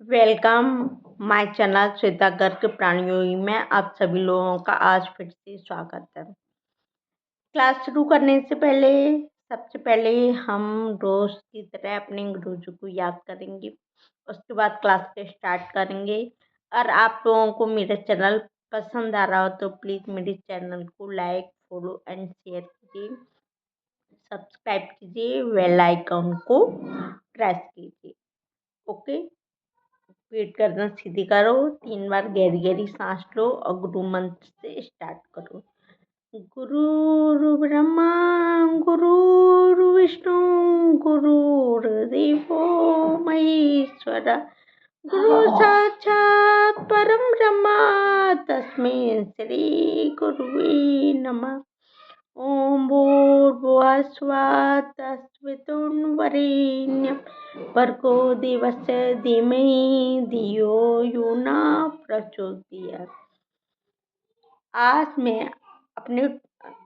Welcome my channel Shweta Garg Pranayogi में आप सभी लोगों का आज फिर से स्वागत है। क्लास शुरू करने से पहले सबसे पहले हम रोज की तरह अपने गुरुजी को याद करेंगे। उसके बाद क्लास के स्टार्ट करेंगे। और आप लोगों को मेरा चैनल पसंद आ रहा हो तो प्लीज़ मेरे चैनल को लाइक फॉलो एंड शेयर कीजिए, सब्सक्राइब कीजिए, बेल आइकन को प्रेस कीजिए। ओके, वेट करना सीधी करो, 3 बार गहरी गहरी सांस लो और गुरु मंत्र से स्टार्ट करो। गुरु ब्रह्मा गुरु विष्णु गुरुर्देवो महेश्वर गुरु साक्षात परम ब्रह्मा तस्मै श्री गुरुवे नमः। ओम भूर्भुवः स्वः तत्सवितुर्वरेण्यं भर्गो देवस्य धीमहि धियो यो न प्रचोदयात्। आज मैं अपने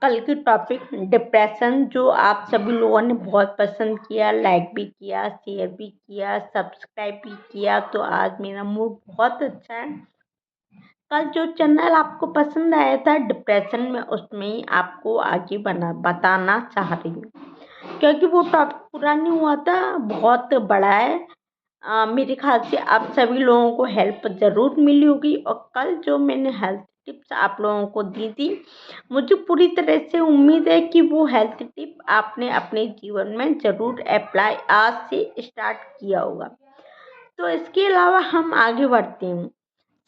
कल की टॉपिक डिप्रेशन, जो आप सभी लोगों ने बहुत पसंद किया, लाइक भी किया, शेयर भी किया, सब्सक्राइब भी किया, तो आज मेरा मूड बहुत अच्छा है। कल जो चैनल आपको पसंद आया था डिप्रेशन में, उसमें ही आपको आगे बताना चाह रही हूँ, क्योंकि वो टॉपिक पूरा नहीं हुआ था, बहुत बड़ा है। मेरे ख्याल से आप सभी लोगों को हेल्प ज़रूर मिली होगी। और कल जो मैंने हेल्थ टिप्स आप लोगों को दी थी, मुझे पूरी तरह से उम्मीद है कि वो हेल्थ टिप आपने अपने जीवन में ज़रूर अप्लाई आज से स्टार्ट किया होगा। तो इसके अलावा हम आगे बढ़ते हैं।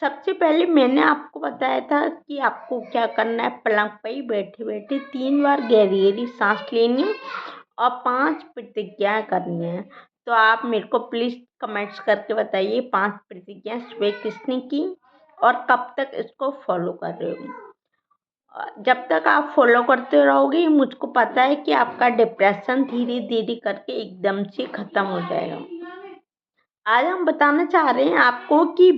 सबसे पहले मैंने आपको बताया था कि आपको क्या करना है। पलंग पर ही बैठे बैठे 3 बार गहरी गहरी सांस लेनी और 5 प्रतिज्ञाएं करनी है। तो आप मेरे को प्लीज़ कमेंट्स करके बताइए 5 प्रतिज्ञाएं सुबह किसने की और कब तक इसको फॉलो कर रहे हो। जब तक आप फॉलो करते रहोगे, मुझको पता है कि आपका डिप्रेशन धीरे धीरे करके एकदम से ख़त्म हो जाएगा। आज हम बताना चाह रहे हैं आपको कि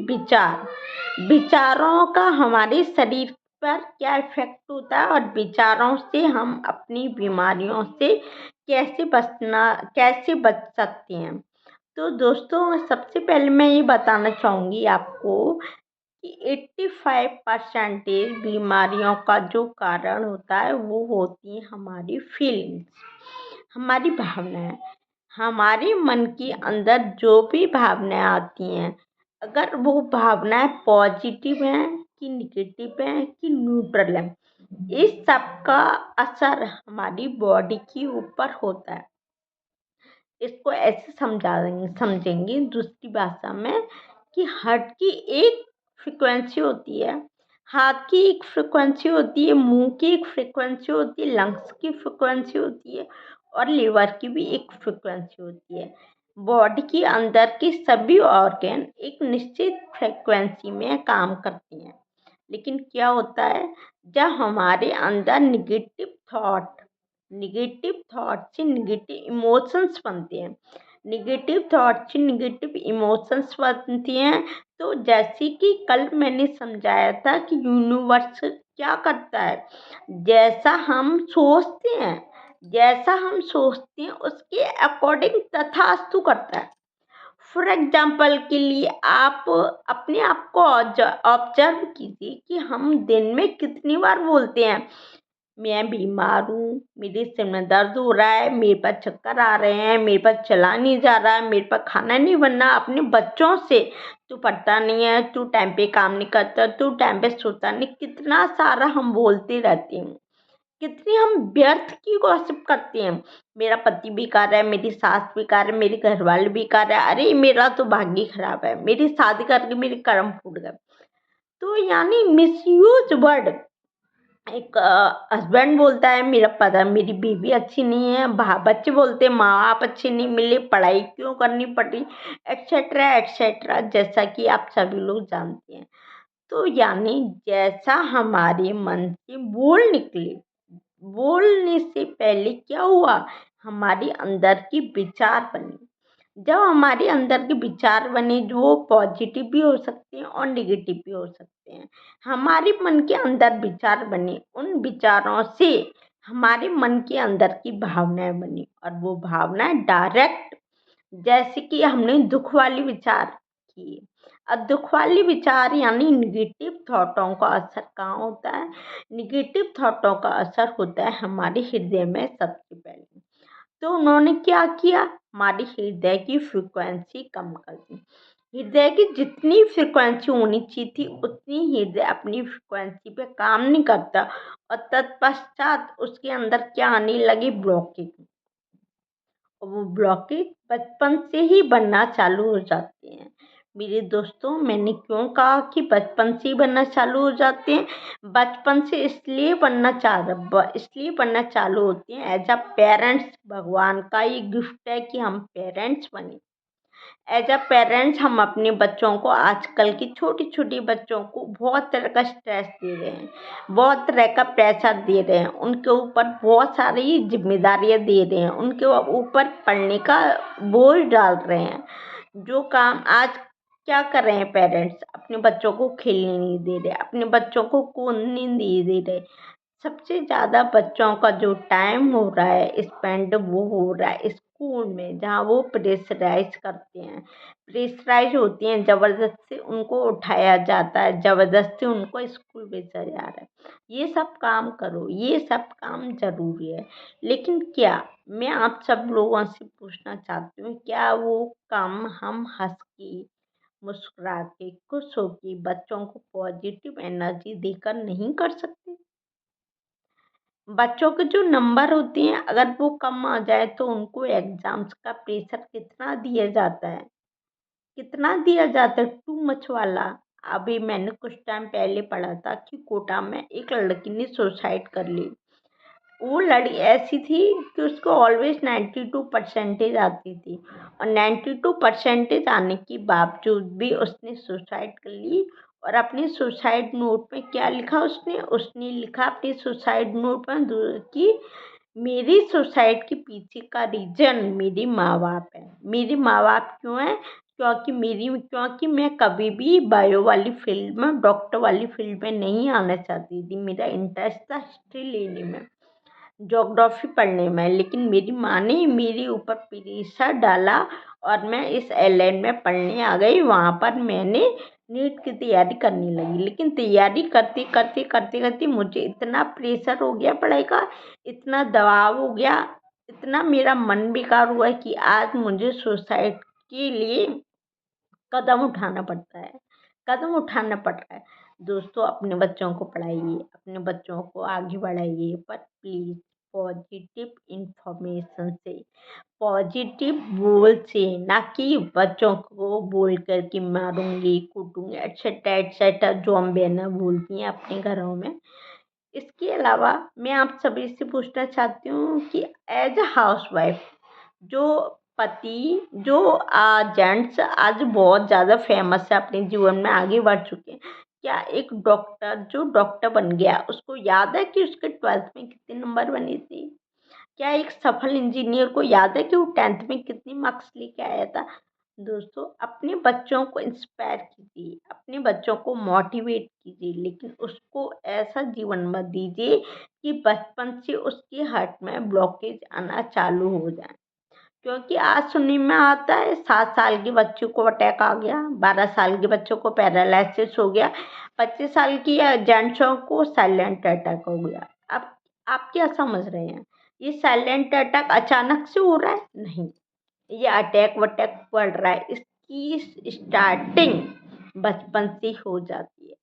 विचारों का हमारे शरीर पर क्या इफेक्ट होता है और विचारों से हम अपनी बीमारियों से कैसे बच सकते हैं। तो दोस्तों, सबसे पहले मैं ये बताना चाहूँगी आपको कि 85% बीमारियों का जो कारण होता है वो होती है हमारी फीलिंग्स, हमारी भावनाएं। हमारे मन के अंदर जो भी भावनाएं आती हैं, अगर वो भावनाएं पॉजिटिव हैं कि निगेटिव हैं कि न्यूट्रल हैं, इस सब का असर हमारी बॉडी के ऊपर होता है। इसको ऐसे समझेंगे दूसरी भाषा में कि हार्ट की एक फ्रिक्वेंसी होती है, हाथ की एक फ्रिक्वेंसी होती है, मुंह की एक फ्रिक्वेंसी होती है, लंग्स की फ्रिक्वेंसी होती है और लीवर की भी एक फ्रिक्वेंसी होती है। बॉडी के अंदर के सभी ऑर्गन एक निश्चित फ्रिक्वेंसी में काम करते हैं। लेकिन क्या होता है, जब हमारे अंदर निगेटिव थॉट से निगेटिव इमोशंस बनते हैं, निगेटिव थॉट से निगेटिव इमोशंस बनती हैं। तो जैसे कि कल मैंने समझाया था कि यूनिवर्स क्या करता है, जैसा हम सोचते हैं उसके अकॉर्डिंग तथास्तु करता है। फॉर एग्जाम्पल के लिए आप अपने आप को ऑब्जर्व कीजिए कि हम दिन में कितनी बार बोलते हैं, मैं बीमार हूँ, मेरे सिर में दर्द हो रहा है, मेरे पास चक्कर आ रहे हैं, मेरे पास चला नहीं जा रहा है, मेरे पास खाना नहीं बनना। अपने बच्चों से, तू पढ़ता नहीं है, तू टाइम पे काम नहीं करता, तू टाइम पे सोता नहीं, कितना सारा हम बोलते रहते हैं। कितनी हम व्यर्थ की गॉसिप करते हैं, मेरा पति बेकार है, मेरी सास बेकार है, मेरे घर वाले बेकार है, अरे मेरा तो भाग्य खराब है, मेरी शादी करके मेरे कर्म फूट गए। तो यानी मिसयूज वर्ड। एक हस्बैंड बोलता है मेरी बीवी अच्छी नहीं है, बच्चे बोलते हैं माँ बाप अच्छे नहीं मिले, पढ़ाई क्यों करनी पड़ी, एक्सेट्रा एक्सेट्रा, जैसा कि आप सभी लोग जानते हैं। तो यानी जैसा हमारे मन से बोलने से पहले क्या हुआ, हमारे अंदर की विचार बने। जब हमारे अंदर के विचार बने, जो वो पॉजिटिव भी हो सकते हैं और निगेटिव भी हो सकते हैं, हमारे मन के अंदर विचार बने, उन विचारों से हमारे मन के अंदर की भावनाएं बनी और वो भावनाएं डायरेक्ट, जैसे कि हमने दुख वाली विचार रखिए। अब दुख वाले विचार यानी निगेटिव थॉटों का असर कहाँ होता है? निगेटिव थॉटों का असर होता है हमारे हृदय में सबसे पहले। तो उन्होंने क्या किया? हमारी हृदय की फ्रिक्वेंसी कम कर दी। हृदय की जितनी फ्रिक्वेंसी होनी चाहिए थी उतनी हृदय अपनी फ्रिक्वेंसी पे काम नहीं करता, और तत्पश्चात उसके अंदर क्या आने लगी? ब्लॉकेज। और वो ब्लॉकेज बचपन से ही बनना चालू हो जाते हैं। मेरे दोस्तों, मैंने क्यों कहा कि बचपन से ही बनना चालू हो जाते हैं? बचपन से इसलिए बनना चालू होते हैं एज अ पेरेंट्स। भगवान का ये गिफ्ट है कि हम पेरेंट्स बने। एज अ पेरेंट्स हम अपने बच्चों को, आजकल की छोटी छोटी बच्चों को बहुत तरह का स्ट्रेस दे रहे हैं, बहुत तरह का प्रेशर दे रहे हैं, उनके ऊपर बहुत सारी जिम्मेदारियां दे रहे हैं, उनके ऊपर पढ़ने का बोझ डाल रहे हैं। जो काम आज क्या कर रहे हैं पेरेंट्स? अपने बच्चों को खेलने नहीं दे रहे, अपने बच्चों को कूदने नहीं दे रहे। सबसे ज़्यादा बच्चों का जो टाइम हो रहा है स्पेंड, वो हो रहा है स्कूल में, जहाँ वो प्रेशराइज करते हैं, प्रेशराइज होती हैं, ज़बरदस्ती उनको उठाया जाता है, ज़बरदस्ती उनको स्कूल भेजा जा रहा है। ये सब काम करो, ये सब काम ज़रूरी है। लेकिन क्या, मैं आप सब लोगों से पूछना चाहती हूँ, क्या वो काम हम हंस के, मुस्कुरा के, खुश होके बच्चों को पॉजिटिव एनर्जी देकर नहीं कर सकते? बच्चों के जो नंबर होते हैं, अगर वो कम आ जाए तो उनको एग्जाम्स का प्रेशर कितना दिया जाता है, कितना दिया जाता है, टू मच वाला। अभी मैंने कुछ टाइम पहले पढ़ा था कि कोटा में एक लड़की ने सुसाइड कर ली। वो लड़ी ऐसी थी कि उसको ऑलवेज 92 परसेंटेज आती थी, और 92 परसेंटेज आने के बावजूद भी उसने सुसाइड कर ली। और अपने सुसाइड नोट में क्या लिखा उसने? उसने लिखा अपने सुसाइड नोट में कि मेरी सुसाइड के पीछे का रीजन मेरे माँ बाप है। मेरे माँ बाप क्यों है? क्योंकि मैं कभी भी बायो वाली फील्ड में, डॉक्टर वाली फील्ड में नहीं आना चाहती थी। मेरा इंटरेस्ट था हिस्ट्री लेने में, ज्योग्राफी पढ़ने में, लेकिन मेरी माँ ने मेरे ऊपर प्रेशर डाला और मैं इस एयरलाइन में पढ़ने आ गई। वहाँ पर मैंने नीट की तैयारी करने लगी, लेकिन तैयारी करते करते करते करते मुझे इतना प्रेशर हो गया पढ़ाई का, इतना दबाव हो गया, इतना मेरा मन बेकार हुआ कि आज मुझे सुसाइड के लिए कदम उठाना पड़ता है, कदम उठाना पड़ रहा है। दोस्तों, अपने बच्चों को पढ़ाइए, अपने बच्चों को आगे बढ़ाइए, पर प्लीज़ पॉजिटिव इंफॉर्मेशन से, पॉजिटिव बोल से, ना कि बच्चों को बोल कर कि मारूंगी, कूटूंगी, एटसेट्रा एटसेट्रा, जो हम बहना बोलती हैं अपने घरों में। इसके अलावा मैं आप सभी से पूछना चाहती हूँ कि एज अ हाउसवाइफ, जो पति, जो जेंट्स आज बहुत ज़्यादा फेमस है, अपने जीवन में आगे बढ़ चुके हैं, क्या एक डॉक्टर जो डॉक्टर बन गया उसको याद है कि उसके 12th में कितने नंबर बने थे? क्या एक सफल इंजीनियर को याद है कि वो 10th में कितने मार्क्स लेके आया था? दोस्तों, अपने बच्चों को इंस्पायर कीजिए, अपने बच्चों को मोटिवेट कीजिए, लेकिन उसको ऐसा जीवन मत दीजिए कि बचपन से उसके हार्ट में ब्लॉकेज आना चालू हो जाए। क्योंकि आज सुनने में आता है 7 साल के बच्चों को अटैक आ गया, 12 साल के बच्चों को पैरालिसिस हो गया, 25 साल की जेंट्सों को साइलेंट अटैक हो गया। अब आप क्या समझ रहे हैं? ये साइलेंट अटैक अचानक से हो रहा है? नहीं, ये अटैक वटैक बढ़ रहा है, इसकी स्टार्टिंग बचपन से हो जाती है।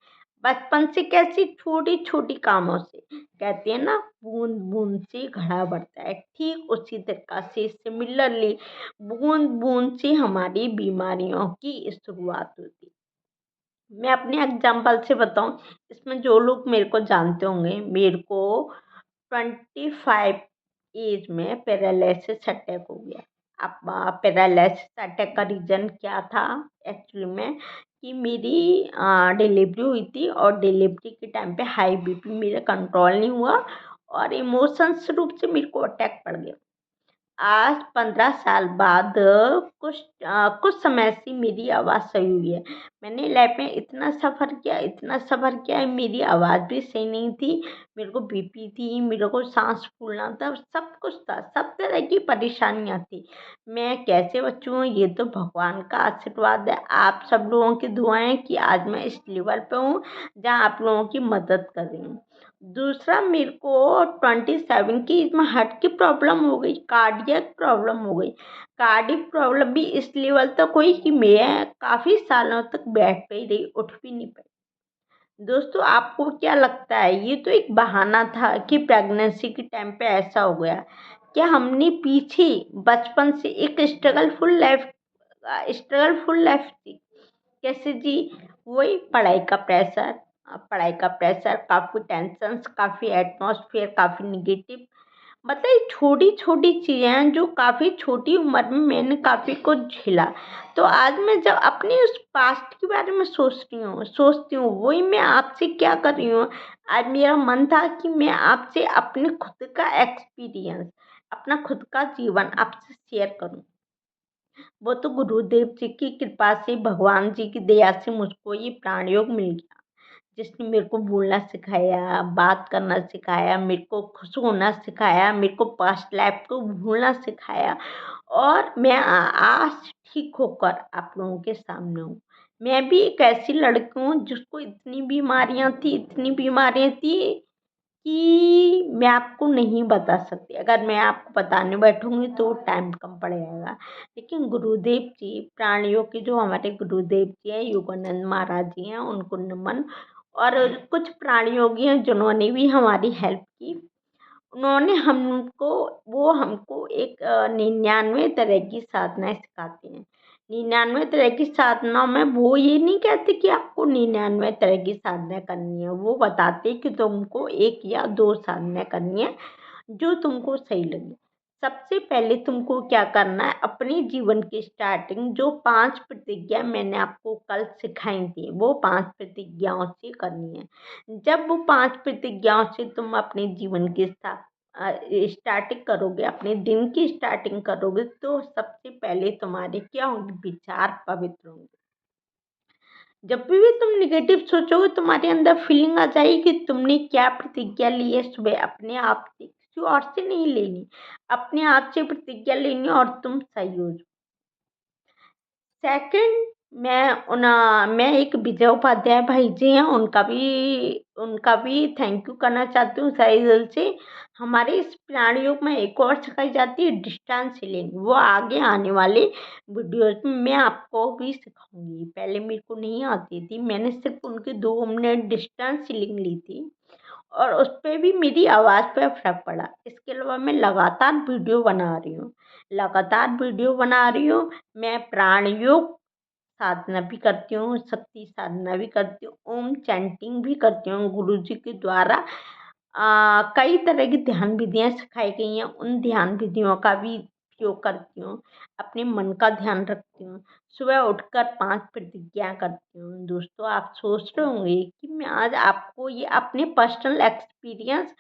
बचपन से कैसी? छोटी छोटी कामों से। कहते हैं ना, बूंद बूंद से घड़ा भरता है, ठीक उसी तरह से सिमिलरली बूंद बूंद से हमारी बीमारियों की शुरुआत होती है। मैं अपने एग्जाम्पल से बताऊं, इसमें जो लोग मेरे को जानते होंगे, मेरे को 25 एज में पैरालिसिस अटैक हो गया। अब पैरालिसिस अटैक का रीज़न क्या था? एक्चुअली में कि मेरी डिलीवरी हुई थी, और डिलीवरी के टाइम पे हाई बीपी मेरा कंट्रोल नहीं हुआ, और इमोशंस रूप से मेरे को अटैक पड़ गया। आज 15 साल बाद कुछ समय से मेरी आवाज़ सही हुई है। मैंने लाइफ में इतना सफ़र किया, मेरी आवाज़ भी सही नहीं थी, मेरे को बीपी थी, मेरे को साँस फूलना था, सब कुछ था, सब तरह की परेशानियाँ थी। मैं कैसे बचूँ, ये तो भगवान का आशीर्वाद है, आप सब लोगों की दुआएँ कि आज मैं इस लेवल पे हूँ, जहाँ आप लोगों की मदद कर रही हूँ। दूसरा, मेरे को 27 की एज में हार्ट की प्रॉब्लम हो गई, कार्डियक प्रॉब्लम हो गई। कार्डियक प्रॉब्लम भी इस लेवल तक हुई कि मैं काफ़ी सालों तक बैठ पे ही रही, उठ भी नहीं पाई। दोस्तों, आपको क्या लगता है, ये तो एक बहाना था कि प्रेगनेंसी के टाइम पे ऐसा हो गया। क्या हमने पीछे बचपन से एक स्ट्रगलफुल लाइफ थी, कैसे जी? वही पढ़ाई का प्रेशर, काफ़ी टेंशन्स, काफ़ी एटमॉस्फेयर, काफ़ी निगेटिव, मतलब ये छोटी छोटी चीज़ें हैं जो काफ़ी छोटी उम्र में मैंने काफ़ी कुछ झेला। तो आज मैं जब अपने उस पास्ट के बारे में सोचती हूँ, वही मैं आपसे क्या कर रही हूँ। आज मेरा मन था कि मैं आपसे अपने खुद का एक्सपीरियंस, अपना खुद का जीवन आपसे शेयर करूँ। वो तो गुरुदेव जी की कृपा से, भगवान जी की दया से मुझको ये प्राण योग मिल गया, जिसने मेरे को बोलना सिखाया, बात करना सिखाया, मेरे को खुश होना सिखाया, मेरे को पास्ट लाइफ को भूलना सिखाया। और मैं आज ठीक होकर आप लोगों के सामने हूँ। मैं भी एक ऐसी लड़की हूँ जिसको इतनी बीमारियाँ थी कि मैं आपको नहीं बता सकती। अगर मैं आपको बताने बैठूँगी तो टाइम कम पड़ जाएगा। लेकिन गुरुदेव जी, प्राणियों के जो हमारे गुरुदेव जी हैं, योगानंद महाराज जी हैं, उनको नमन। और कुछ प्राणी योगी हैं जिन्होंने भी हमारी हेल्प की। उन्होंने हमको एक 99 तरह की साधनाएँ सिखाते हैं। 99 तरह की साधनाओं में वो ये नहीं कहते कि आपको 99 तरह की साधना करनी है, वो बताते हैं कि तुमको 1 या 2 साधना करनी है, जो तुमको सही लगे। सबसे पहले तुमको क्या करना है, अपने जीवन की स्टार्टिंग जो 5 प्रतिज्ञा मैंने आपको कल सिखाई थी, वो 5 प्रतिज्ञाओं से करनी है। जब वो 5 प्रतिज्ञाओं से तुम अपने जीवन की स्टार्टिंग करोगे, अपने दिन की स्टार्टिंग करोगे, तो सबसे पहले तुम्हारे क्या होंगे, विचार पवित्र होंगे। जब भी तुम निगेटिव सोचोगे, तुम्हारे अंदर फीलिंग आ जाएगी कि तुमने क्या प्रतिज्ञा ली है सुबह, अपने आप से, किसी और से नहीं लेनी, अपने आप से प्रतिज्ञा लेनी और तुम सही हो जाओ। सेकंड, मैं एक विजय उपाध्याय भाई जी हैं, उनका भी थैंक यू करना चाहती हूँ सही दिल से। हमारे इस प्राणी योग में एक और सिखाई जाती है डिस्टेंस हीलिंग, वो आगे आने वाले वीडियोज में मैं आपको भी सिखाऊंगी। पहले मेरे को नहीं आती थी, मैंने सिर्फ उनकी 2 मिनट डिस्टेंस हीलिंग ली थी और उस पे भी मेरी आवाज़ पे फ़र्क पड़ा। इसके अलावा मैं लगातार वीडियो बना रही हूँ। मैं प्राण योग साधना भी करती हूँ, शक्ति साधना भी करती हूँ, ओम चैंटिंग भी करती हूँ। गुरुजी के द्वारा कई तरह की ध्यान विधियाँ सिखाई गई हैं, उन ध्यान विधियों का भी उपयोग करती हूँ। अपने मन का ध्यान रखती हूँ। सुबह उठकर 5 प्रतिज्ञा करती हूँ। दोस्तों, आप सोच रहे होंगे कि मैं आज आपको ये अपने पर्सनल एक्सपीरियंस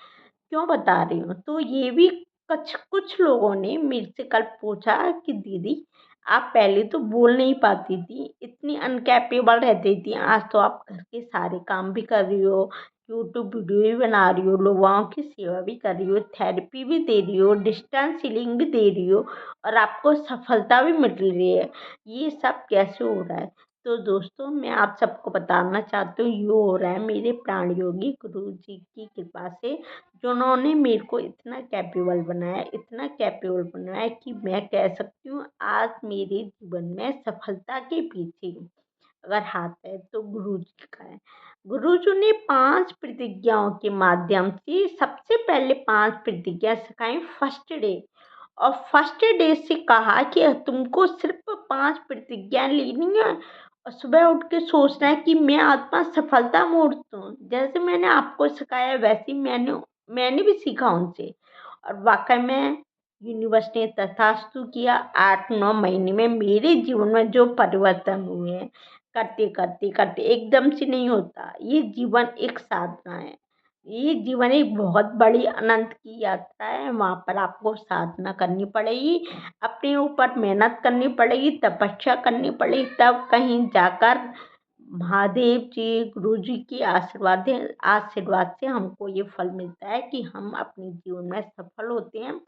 क्यों बता रही हूँ? तो ये भी कुछ कुछ लोगों ने मेरे से कल पूछा कि दीदी, आप पहले तो बोल नहीं पाती थी, इतनी अनकैपेबल रहती थी, आज तो आप घर के सारे काम भी कर रही हो, यूट्यूब वीडियो भी बना रही हो, लोगों की सेवा भी कर रही हो, थेरेपी भी दे रही हो, डिस्टेंस हीलिंग भी दे रही हो और आपको सफलता भी मिल रही है। ये सब कैसे हो रहा है? तो दोस्तों, मैं आप सबको बताना चाहती हूँ, ये हो रहा है मेरे प्राण योगी गुरु जी की कृपा से, जिन्होंने मेरे को इतना कैपेबल बनाया कि मैं कह सकती हूँ आज मेरे जीवन में सफलता के पीछे अगर हाथ है तो गुरुजी का है। गुरुजी ने 5 प्रतिज्ञाओं के माध्यम से सबसे पहले 5 प्रतिज्ञा सिखाई फर्स्ट डे, और फर्स्ट डे से कहा कि तुमको सिर्फ 5 प्रतिज्ञा लेनी है और सुबह उठ के सोचना है कि मैं आत्मा सफलता मूर्त हूँ। जैसे मैंने आपको सिखाया वैसे ही मैंने भी सीखा उनसे, और वाकई में यूनिवर्स ने तथास्तु किया। 8-9 महीने में मेरे जीवन में जो परिवर्तन हुए हैं, करते करते करते एकदम से नहीं होता, ये जीवन एक साधना है। ये जीवन एक बहुत बड़ी अनंत की यात्रा है। वहाँ पर आपको साधना करनी पड़ेगी, अपने ऊपर मेहनत करनी पड़ेगी, तपस्या करनी पड़ेगी, तब कहीं जाकर महादेव जी, गुरु जी की आशीर्वाद से हमको ये फल मिलता है कि हम अपने जीवन में सफल होते हैं।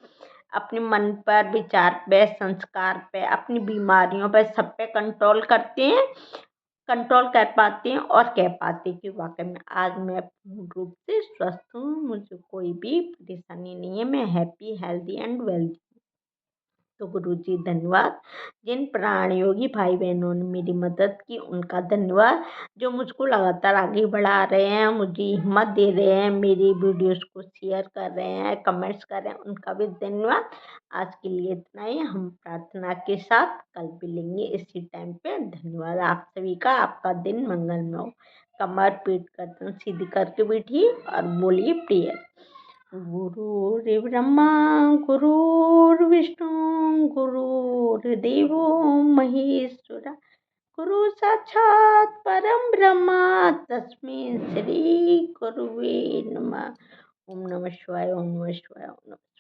अपने मन पर, विचार पे, संस्कार पे, अपनी बीमारियों पे, सब पे कंट्रोल करते हैं, कंट्रोल कर पाते हैं और कह पाते हैं कि वाकई में आज मैं पूर्ण रूप से स्वस्थ हूँ, मुझे कोई भी परेशानी नहीं है, मैं हैप्पी, हेल्दी एंड वेल्दी। तो गुरुजी धन्यवाद। जिन प्राणयोगी भाई बहनों ने मेरी मदद की उनका धन्यवाद। जो मुझको लगातार आगे बढ़ा रहे हैं, मुझे हिम्मत दे रहे हैं, मेरी वीडियोस को शेयर कर रहे हैं, कमेंट्स कर रहे हैं, उनका भी धन्यवाद। आज के लिए इतना ही। हम प्रार्थना के साथ कल मिलेंगे इसी टाइम पे। धन्यवाद आप सभी का। आपका दिन मंगलमय हो। कमर, पीठ, गर्दन सीधी करके बैठिए और बोलिए प्रेयर। गुरुर्ब्रह्मा गुरुर्विष्णु गुरुर्देवो महेश्वरा गुरु साक्षात् परम ब्रह्मा तस्मै श्री गुरुवे नमः। ओम नमः शिवाय, ओम नमः शिवाय, ओम नमः।